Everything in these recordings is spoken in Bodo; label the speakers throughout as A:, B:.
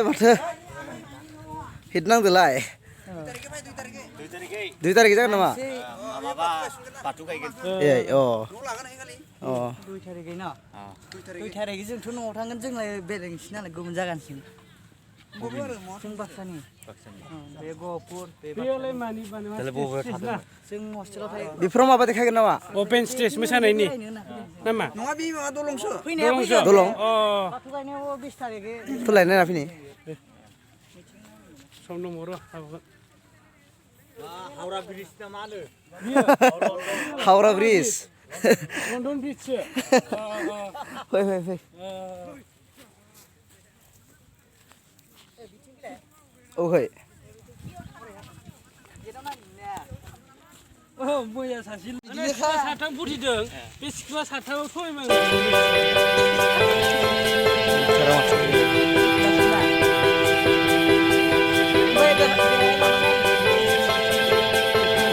A: माथो हिट नांदोलाय 2 तारिख जागोन नामा
B: माबा बाथौ गायगोन
A: ए
B: न' लागोन खालि
A: 2 तारिखै ना
B: 2 तारिखै
A: जोंथ' न'आव थांगोन जोंलाय बेरायनोसै नालाय गुबुन जायगानिसिम जों बाक्सानि बे गहपुर बेलाय मानि जों हस्टेलाव थायो बेफोराव माबा देखायगोन नामा
C: अपेन स्टेज मोसानायनि नामा
B: नङा बे माबा दलंसो
A: दलं
B: बाथौ गायनायाव 20 तारिखै
A: फैलाय नायना फैनि
C: सम दङ र'
B: हावरा ब्रिज ना मा होनो
A: हावरा ब्रिज
C: लन्डन ब्रिजसो
A: फै ओइ
C: मैया सासे साथाम फुथिदों बे सिख्ला साथामाव सयमान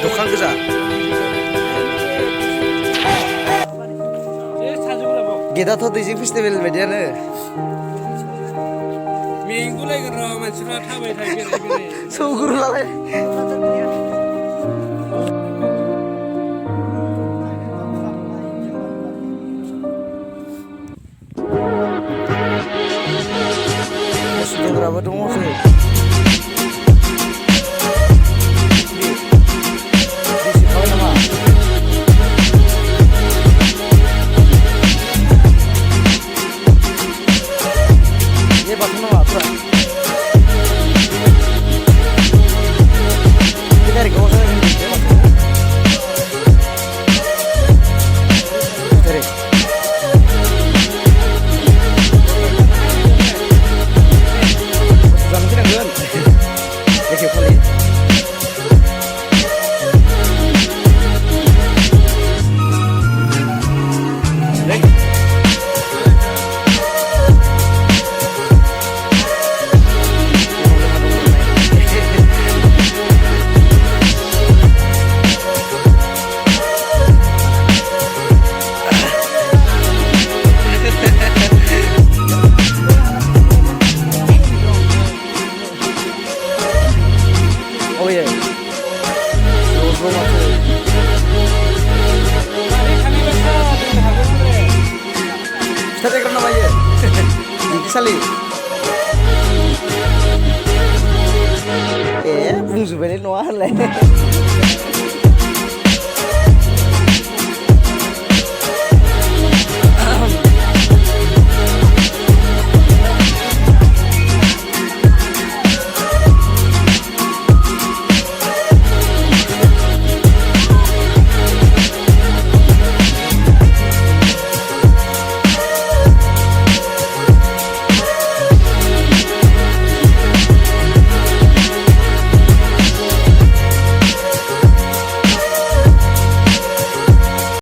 A: दखान गोजा गेटआथ' दैजिं फेस्टिभेल बायदियानो
C: मेंगुलायगोन र' मानसिफ्रा थाबाय थायो बेराय
A: सौगुरुलाय सुदेग्राबो दङसै ये बात ना फरायसालि बुंजोबबायलै नङा होनलाय